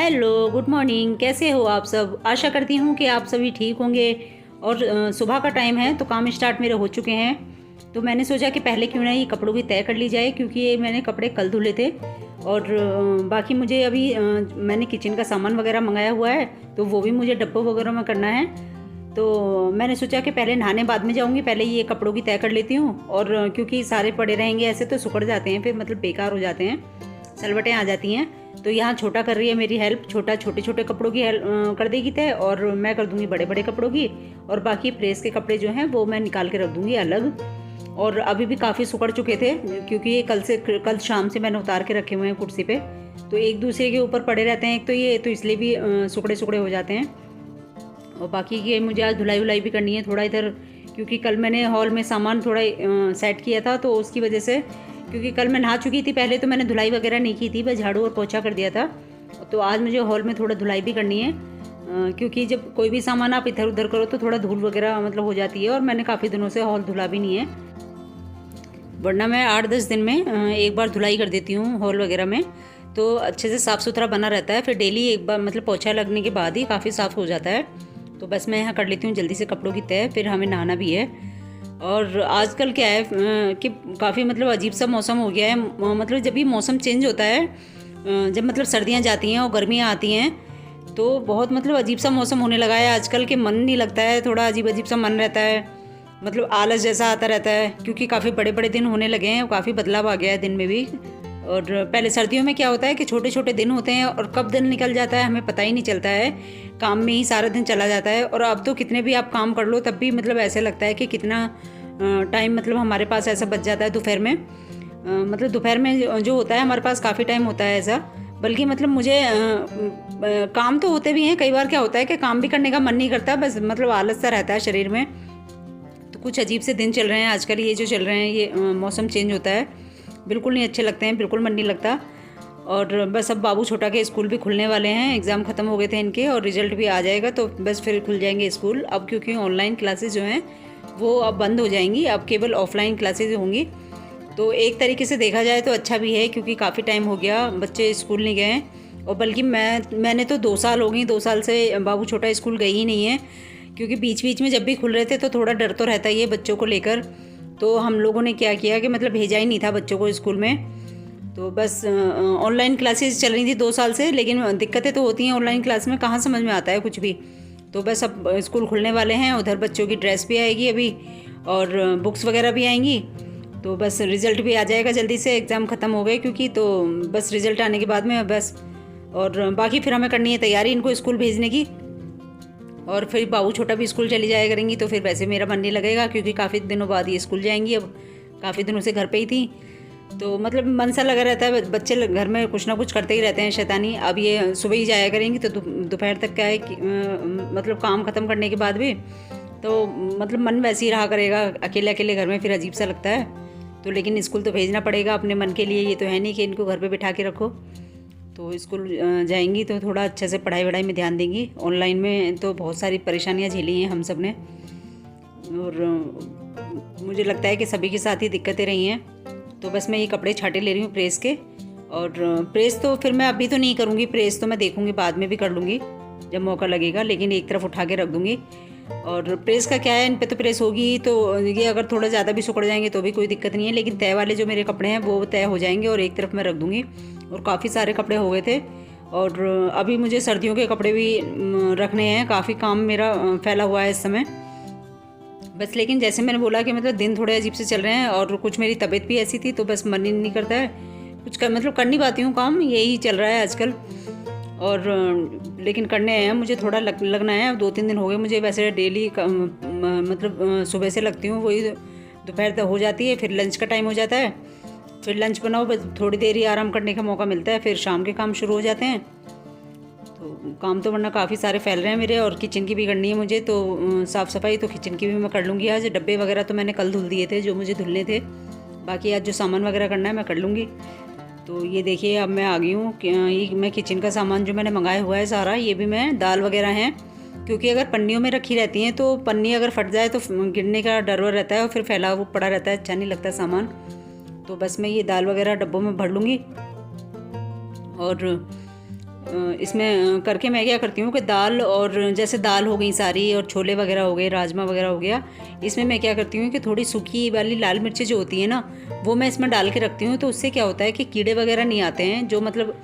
Hello, good morning. कैसे हो आप सब? आशा करती हूँ कि आप सभी ठीक होंगे। और सुबह का टाइम है तो काम स्टार्ट मेरे हो चुके हैं। तो मैंने सोचा कि पहले क्यों ना ये कपड़ों की तय कर ली जाए, क्योंकि ये मैंने कपड़े कल धुले थे। और बाकी मुझे अभी मैंने किचन का सामान वगैरह मंगाया हुआ है, तो वो भी मुझे डब्बों वगैरह में करना है। तो मैंने सोचा कि पहले नहाने बाद में जाऊँगी, पहले ये कपड़ों की तय कर लेती हूँ। और क्योंकि सारे पड़े रहेंगे ऐसे तो सुखड़ जाते हैं, फिर मतलब बेकार हो जाते हैं, सलवटें आ जाती हैं। तो यहाँ छोटा कर रही है मेरी हेल्प, छोटा छोटे छोटे कपड़ों की हेल्प कर देगी तय, और मैं कर दूँगी बड़े बड़े कपड़ों की। और बाकी प्रेस के कपड़े जो हैं वो मैं निकाल के रख दूँगी अलग। और अभी भी काफ़ी सुखड़ चुके थे, क्योंकि ये कल शाम से मैंने उतार के रखे हुए हैं कुर्सी पे। तो एक दूसरे के ऊपर पड़े रहते हैं, एक तो ये तो इसलिए भी सुखड़े सुखड़े हो जाते हैं। और बाकी ये मुझे आज धुलाई वुलाई भी करनी है थोड़ा इधर, क्योंकि कल मैंने हॉल में सामान थोड़ा सेट किया था, तो उसकी वजह से, क्योंकि कल मैं नहा चुकी थी पहले, तो मैंने धुलाई वगैरह नहीं की थी, बस झाड़ू और पोछा कर दिया था। तो आज मुझे हॉल में थोड़ा धुलाई भी करनी है, क्योंकि जब कोई भी सामान आप इधर उधर करो तो थोड़ा धूल वगैरह मतलब हो जाती है। और मैंने काफ़ी दिनों से हॉल धुला भी नहीं है, वरना मैं 8-10 दिन में एक बार धुलाई कर देती हूँ हॉल वगैरह में, तो अच्छे से साफ़ सुथरा बना रहता है। फिर डेली एक बार मतलब पोछा लगने के बाद ही काफ़ी साफ़ हो जाता है। तो बस मैं यहाँ कर लेती हूँ जल्दी से कपड़ों की तय, फिर हमें नहाना भी है। और आजकल क्या है कि काफ़ी मतलब अजीब सा मौसम हो गया है। मतलब जब भी मौसम चेंज होता है, जब मतलब सर्दियाँ जाती हैं और गर्मियाँ आती हैं, तो बहुत मतलब अजीब सा मौसम होने लगा है आजकल, के मन नहीं लगता है, थोड़ा अजीब अजीब सा मन रहता है, मतलब आलस जैसा आता रहता है, क्योंकि काफ़ी बड़े बड़े दिन होने लगे हैं और काफ़ी बदलाव आ गया है दिन में भी। और पहले सर्दियों में क्या होता है कि छोटे छोटे दिन होते हैं और कब दिन निकल जाता है हमें पता ही नहीं चलता है, काम में ही सारा दिन चला जाता है। और अब तो कितने भी आप काम कर लो तब भी मतलब ऐसे लगता है कि कितना टाइम मतलब हमारे पास ऐसा बच जाता है दोपहर में। मतलब दोपहर में जो होता है हमारे पास काफ़ी टाइम होता है ऐसा। बल्कि मतलब मुझे काम तो होते भी हैं, कई बार क्या होता है कि काम भी करने का मन नहीं करता, बस मतलब आलस सा रहता है शरीर में। तो कुछ अजीब से दिन चल रहे हैं आजकल, ये जो चल रहे हैं, ये मौसम चेंज होता है, बिल्कुल नहीं अच्छे लगते हैं, बिल्कुल मन नहीं लगता। और बस अब बाबू छोटा के स्कूल भी खुलने वाले हैं, एग्ज़ाम ख़त्म हो गए थे इनके और रिज़ल्ट भी आ जाएगा, तो बस फिर खुल जाएंगे स्कूल अब, क्योंकि ऑनलाइन क्लासेस जो हैं वो अब बंद हो जाएंगी, अब केवल ऑफलाइन क्लासेस होंगी। तो एक तरीके से देखा जाए तो अच्छा भी है, क्योंकि काफ़ी टाइम हो गया बच्चे स्कूल नहीं गए हैं। और बल्कि मैंने तो 2 साल हो गई, 2 साल से बाबू छोटा स्कूल गई ही नहीं है, क्योंकि बीच बीच में जब भी खुल रहे थे तो थोड़ा डर तो रहता ही है बच्चों को लेकर। तो हम लोगों ने क्या किया कि मतलब भेजा ही नहीं था बच्चों को स्कूल में। तो बस ऑनलाइन क्लासेस चल रही थी 2 साल से, लेकिन दिक्कतें तो होती हैं ऑनलाइन क्लास में, कहाँ समझ में आता है कुछ भी। तो बस अब स्कूल खुलने वाले हैं, उधर बच्चों की ड्रेस भी आएगी अभी, और बुक्स वगैरह भी आएंगी। तो बस रिज़ल्ट भी आ जाएगा जल्दी से, एग्ज़ाम ख़त्म हो गए क्योंकि, तो बस रिज़ल्ट आने के बाद में बस। और बाकी फिर हमें करनी है तैयारी इनको स्कूल भेजने की। और फिर बाबू छोटा भी स्कूल चली जाया करेंगी, तो फिर वैसे मेरा मन नहीं लगेगा, क्योंकि काफ़ी दिनों बाद ये स्कूल जाएंगी, अब काफ़ी दिनों से घर पे ही थी। तो मतलब मन सा लगा रहता है, बच्चे घर में कुछ ना कुछ करते ही रहते हैं शैतानी। अब ये सुबह ही जाया करेंगी तो दोपहर तक क्या है कि मतलब काम ख़त्म करने के बाद भी तो मतलब मन वैसे ही रहा करेगा, अकेले अकेले घर में फिर अजीब सा लगता है। तो लेकिन स्कूल तो भेजना पड़ेगा अपने मन के लिए, ये तो है नहीं कि इनको घर पे बिठा के रखो। तो स्कूल जाएंगी तो थोड़ा अच्छे से पढ़ाई वढ़ाई में ध्यान देंगी। ऑनलाइन में तो बहुत सारी परेशानियां झेली हैं हम सब ने, और मुझे लगता है कि सभी के साथ ही दिक्कतें रही हैं। तो बस मैं ये कपड़े छाटे ले रही हूँ प्रेस के। और प्रेस तो फिर मैं अभी तो नहीं करूँगी, प्रेस तो मैं देखूँगी बाद में भी कर लूँगी जब मौका लगेगा, लेकिन एक तरफ उठा के रख दूँगी। और प्रेस का क्या है, इन पे तो प्रेस होगी, तो ये अगर थोड़ा ज़्यादा भी सिकुड़ जाएंगे तो भी कोई दिक्कत नहीं है, लेकिन तय वाले जो मेरे कपड़े हैं वो तय हो जाएंगे और एक तरफ मैं रख दूँगी। और काफ़ी सारे कपड़े हो गए थे, और अभी मुझे सर्दियों के कपड़े भी रखने हैं, काफ़ी काम मेरा फैला हुआ है इस समय बस। लेकिन जैसे मैंने बोला कि मतलब दिन थोड़े अजीब से चल रहे हैं, और कुछ मेरी तबीयत भी ऐसी थी, तो बस मन ही नहीं करता है कुछ मतलब कर नहीं पाती हूँ काम, यही चल रहा है आजकल। और लेकिन करने हैं मुझे, थोड़ा लगना है। 2-3 दिन हो गए मुझे, वैसे डेली मतलब सुबह से लगती हूँ, वही दोपहर तक हो जाती है, फिर लंच का टाइम हो जाता है, फिर लंच बनाओ, बस थोड़ी देर ही आराम करने का मौका मिलता है, फिर शाम के काम शुरू हो जाते हैं। तो काम तो वरना काफ़ी सारे फैल रहे हैं मेरे, और किचन की भी करनी है मुझे, तो साफ़ सफाई तो किचन की भी मैं कर लूँगी आज। डब्बे वगैरह तो मैंने कल धुल दिए थे जो मुझे धुलने थे, बाकी आज जो सामान वगैरह करना है मैं कर लूँगी। तो ये देखिए अब मैं आ गई हूँ, ये मैं किचन का सामान जो मैंने मंगाया हुआ है सारा, ये भी मैं दाल वगैरह हैं, क्योंकि अगर पन्नियों में रखी रहती हैं तो पन्नी अगर फट जाए तो गिरने का डर रहता है, और फिर फैला वो पड़ा रहता है, अच्छा नहीं लगता सामान। तो बस मैं ये दाल वगैरह डब्बों में भर लूँगी। और इसमें करके मैं क्या करती हूँ कि दाल, और जैसे दाल हो गई सारी और छोले वगैरह हो गए, राजमा वगैरह हो गया, इसमें मैं क्या करती हूँ कि थोड़ी सूखी वाली लाल मिर्ची जो होती है ना, वो मैं इसमें डाल के रखती हूँ। तो उससे क्या होता है कि कीड़े वगैरह नहीं आते हैं, जो मतलब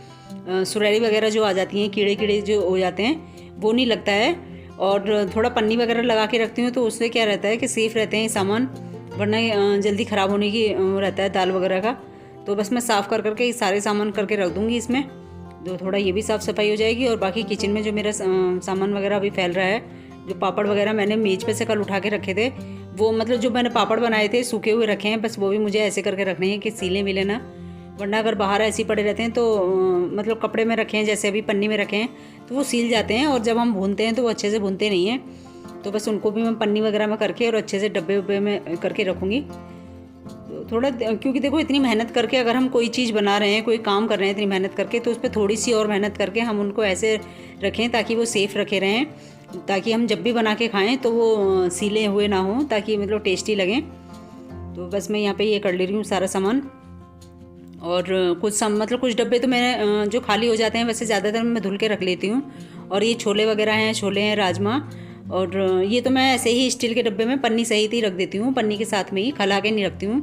सुरैली वगैरह जो आ जाती हैं, कीड़े कीड़े जो हो जाते हैं, वो नहीं लगता है। और थोड़ा पन्नी वगैरह लगा के रखती हूँ, तो उससे क्या रहता है कि सेफ़ रहते हैं सामान, वरना जल्दी ख़राब होने की रहता है दाल वगैरह का। तो बस मैं साफ़ कर करके सारे सामान करके रख दूँगी इसमें, तो थोड़ा ये भी साफ़ सफाई हो जाएगी। और बाकी किचन में जो मेरा सामान वगैरह अभी फैल रहा है, जो पापड़ वगैरह मैंने मेज़ पे से कल उठा के रखे थे, वो मतलब जो मैंने पापड़ बनाए थे सूखे हुए रखे हैं, बस वो भी मुझे ऐसे करके रखने हैं कि सीले मिले ना, वरना अगर बाहर ऐसे ही पड़े रहते हैं तो मतलब कपड़े में रखे हैं, जैसे अभी पन्नी में रखे हैं, तो वो सील जाते हैं और जब हम भूनते हैं तो वो अच्छे से भूनते नहीं हैं। तो बस उनको भी मैं पन्नी वगैरह में करके और अच्छे से डब्बे वब्बे में करके रखूँगी। तो थोड़ा, क्योंकि देखो इतनी मेहनत करके अगर हम कोई चीज़ बना रहे हैं, कोई काम कर रहे हैं इतनी मेहनत करके, तो उस पर थोड़ी सी और मेहनत करके हम उनको ऐसे रखें ताकि वो सेफ़ रखे रहें, ताकि हम जब भी बना के खाएँ तो वो सीले हुए ना हों, ताकि मतलब टेस्टी लगें। तो बस मैं यहाँ पे ये कर ले रही हूँ सारा सामान। और मतलब कुछ डब्बे तो मैंने जो खाली हो जाते हैं, वैसे ज़्यादातर मैं धुल के रख लेती हूँ। और ये छोले वगैरह हैं, छोले हैं, राजमा, और ये तो मैं ऐसे ही स्टील के डब्बे में पन्नी सहित ही रख देती हूँ, पन्नी के साथ में ही, खला के नहीं रखती हूँ,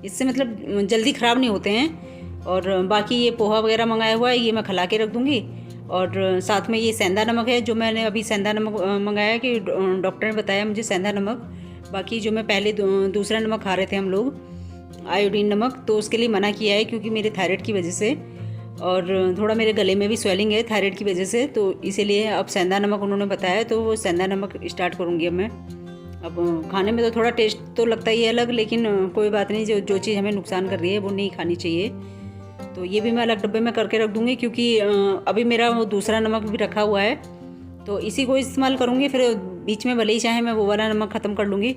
इससे मतलब जल्दी ख़राब नहीं होते हैं। और बाकी ये पोहा वगैरह मंगाया हुआ है, ये मैं खला के रख दूँगी। और साथ में ये सेंधा नमक है, जो मैंने अभी सेंधा नमक मंगाया है कि डॉक्टर ने बताया मुझे सेंधा नमक। बाकी जो मैं पहले दूसरा नमक खा रहे थे हम लोग, आयोडीन नमक, तो उसके लिए मना किया है क्योंकि मेरे थायराइड की वजह से, और थोड़ा मेरे गले में भी स्वेलिंग है थायराइड की वजह से, तो इसीलिए अब सेंधा नमक उन्होंने बताया, तो वो सेंधा नमक स्टार्ट करूँगी अब मैं। अब खाने में तो थोड़ा टेस्ट तो लगता ही है अलग, लेकिन कोई बात नहीं, जो चीज़ हमें नुकसान कर रही है वो नहीं खानी चाहिए। तो ये भी मैं अलग डब्बे में करके रख दूँगी, क्योंकि अभी मेरा वो दूसरा नमक भी रखा हुआ है, तो इसी को इस्तेमाल करूँगी। फिर बीच में भले ही चाहे मैं वो वाला नमक ख़त्म कर लूँगी।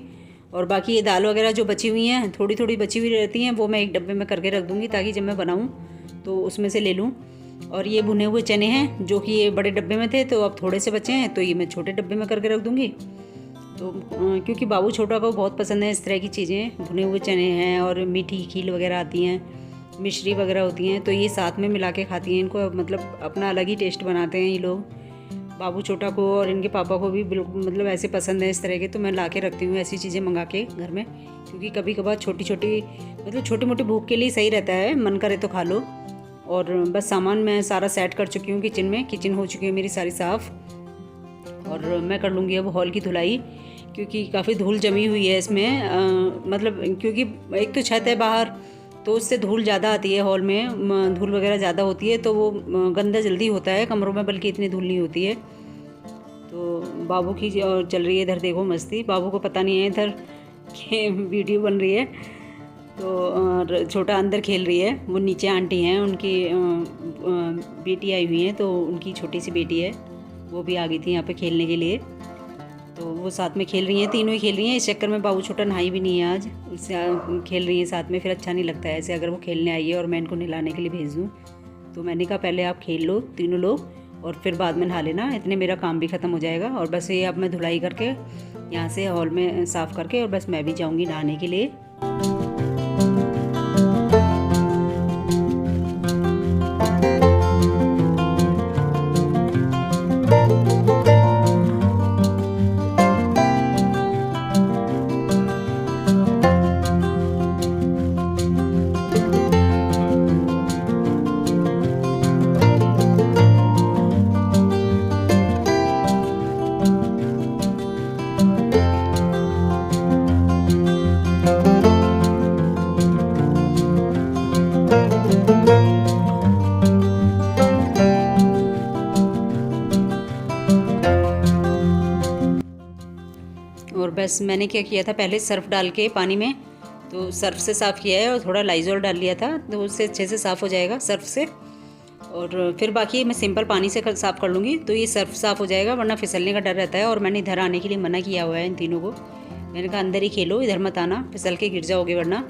और बाकी ये दाल वगैरह जो बची हुई हैं, थोड़ी थोड़ी बची हुई रहती हैं, वो मैं एक डब्बे में करके रख दूँगी, ताकि जब मैं बनाऊँ तो उसमें से ले लूँ। और ये भुने हुए चने हैं, जो कि ये बड़े डब्बे में थे, तो अब थोड़े से बचे हैं, तो ये मैं छोटे डब्बे में करके रख दूँगी। तो क्योंकि बाबू छोटा को बहुत पसंद है इस तरह की चीज़ें, भुने हुए चने हैं और मीठी खील वगैरह आती हैं, मिश्री वगैरह होती हैं, तो ये साथ में मिला के खाती हैं। इनको मतलब अपना अलग ही टेस्ट बनाते हैं ये लोग, बाबू छोटा को और इनके पापा को भी बिल्कुल मतलब ऐसे पसंद है इस तरह के। तो मैं ला के रखती हूँ ऐसी चीज़ें मंगा के घर में, क्योंकि कभी कभार छोटी छोटी मतलब छोटी मोटी भूख के लिए सही रहता है, मन करे तो खा लो। और बस सामान मैं सारा सेट कर चुकी हूँ किचन में, किचन हो चुकी है मेरी सारी साफ़। और मैं कर लूँगी अब हॉल की धुलाई, क्योंकि काफ़ी धूल जमी हुई है इसमें। मतलब क्योंकि एक तो छत है बाहर, तो उससे धूल ज़्यादा आती है, हॉल में धूल वगैरह ज़्यादा होती है, तो वो गंदा जल्दी होता है कमरों में, बल्कि इतनी धूल नहीं होती है। तो बाबू की चल रही है इधर, देखो मस्ती, बाबू को पता नहीं है इधर कि वीडियो बन रही है। तो छोटा अंदर खेल रही है, वो नीचे आंटी हैं, उनकी बेटी आई हुई है, तो उनकी छोटी सी बेटी है, वो भी आ गई थी यहाँ पे खेलने के लिए, तो वो साथ में खेल रही हैं, तीनों ही खेल रही हैं। इस चक्कर में बाबू छोटा नहाई भी नहीं है आज, उससे खेल रही हैं साथ में, फिर अच्छा नहीं लगता है ऐसे, अगर वो खेलने आई है और मैं इनको नहलाने के लिए भेज दूँ। तो मैंने कहा पहले आप खेल लो तीनों लोग, और फिर बाद में नहा लेना, इतने मेरा काम भी ख़त्म हो जाएगा। और बस ये अब मैं धुलाई करके यहाँ से हॉल में साफ़ करके, और बस मैं भी जाऊँगी नहाने के लिए। और बस मैंने क्या किया था, पहले सर्फ़ डाल के पानी में, तो सर्फ़ से साफ़ किया है, और थोड़ा लाइज़ॉल डाल लिया था, तो उससे अच्छे से साफ़ हो जाएगा सर्फ़ से। और फिर बाकी मैं सिंपल पानी से साफ़ कर लूँगी, तो ये सर्फ़ साफ़ हो जाएगा, वरना फिसलने का डर रहता है। और मैंने इधर आने के लिए मना किया हुआ है इन तीनों को, मैंने कहा अंदर ही खेलो, इधर मत आना, फिसल के गिर जाओगे वरना।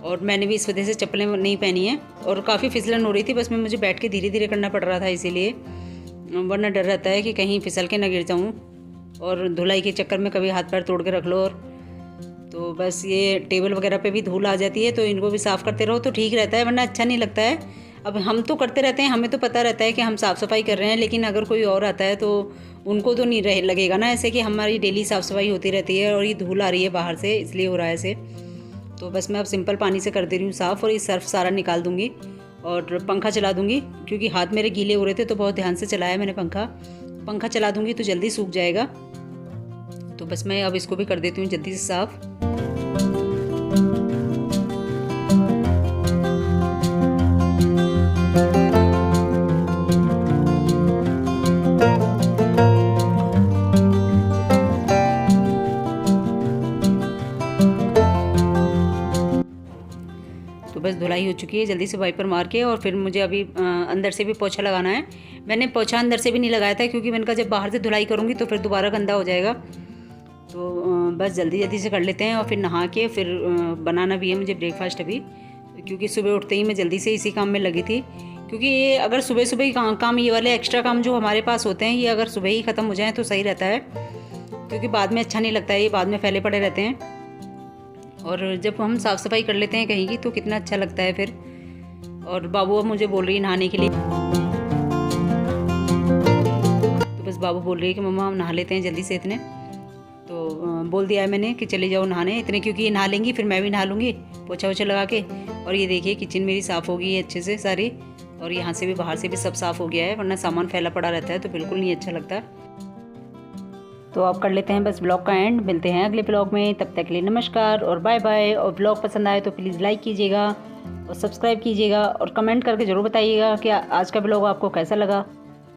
और मैंने भी इस वजह से चप्पलें नहीं पहनी हैं, और काफ़ी फिसलन हो रही थी, बस में मुझे बैठ के धीरे धीरे करना पड़ रहा था इसीलिए, वरना डर रहता है कि कहीं फिसल के ना गिर जाऊँ, और धुलाई के चक्कर में कभी हाथ पैर तोड़ के रख लो। और तो बस ये टेबल वगैरह पे भी धूल आ जाती है, तो इनको भी साफ़ करते रहो तो ठीक रहता है, वरना अच्छा नहीं लगता है। अब हम तो करते रहते हैं, हमें तो पता रहता है कि हम साफ़ सफाई कर रहे हैं, लेकिन अगर कोई और आता है तो उनको तो नहीं लगेगा ना ऐसे कि हमारी डेली साफ़ सफाई होती रहती है और ये धूल आ रही है बाहर से, इसलिए हो रहा है ऐसे। तो बस मैं अब सिंपल पानी से कर दे रही हूँ साफ़, और ये सर्फ सारा निकाल दूँगी और पंखा चला दूँगी, क्योंकि हाथ मेरे गीले हो रहे थे तो बहुत ध्यान से चलाया मैंने पंखा चला दूँगी तो जल्दी सूख जाएगा। तो बस मैं अब इसको भी कर देती हूँ जल्दी से साफ़। तो बस धुलाई हो चुकी है, जल्दी से वाइपर मार के, और फिर मुझे अभी अंदर से भी पोछा लगाना है। मैंने पोछा अंदर से भी नहीं लगाया था, क्योंकि मैंने कहा जब बाहर से धुलाई करूँगी तो फिर दोबारा गंदा हो जाएगा। तो बस जल्दी से कर लेते हैं, और फिर नहा के फिर बनाना भी है मुझे ब्रेकफास्ट अभी, क्योंकि सुबह उठते ही मैं जल्दी से इसी काम में लगी थी। क्योंकि ये अगर सुबह सुबह ही काम ये वाले एक्स्ट्रा काम जो हमारे पास होते हैं, ये अगर सुबह ही ख़त्म हो जाएँ तो सही रहता है, क्योंकि बाद में अच्छा नहीं लगता है, ये बाद में फैले पड़े रहते हैं। और जब हम साफ़ सफाई कर लेते हैं कहीं की तो कितना अच्छा लगता है फिर। और बाबू अब मुझे बोल रही है नहाने के लिए, तो बस बाबू बोल रही है कि मम्मा हम नहा लेते हैं जल्दी से इतने। तो बोल दिया है मैंने कि चले जाओ नहाने इतने, क्योंकि ये नहा लेंगी फिर मैं भी नहा लूँगी पोछा वोछा लगा के। और ये देखिए किचन मेरी साफ़ हो गई है अच्छे से सारी, और यहाँ से भी बाहर से भी सब साफ़ हो गया है, वरना सामान फैला पड़ा रहता है तो बिल्कुल नहीं अच्छा लगता। तो आप कर लेते हैं बस ब्लॉग का एंड। मिलते हैं अगले ब्लॉग में, तब तक के लिए नमस्कार और बाय बाय। और ब्लॉग पसंद आए तो प्लीज़ लाइक कीजिएगा और सब्सक्राइब कीजिएगा, और कमेंट करके ज़रूर बताइएगा कि आज का ब्लॉग आपको कैसा लगा।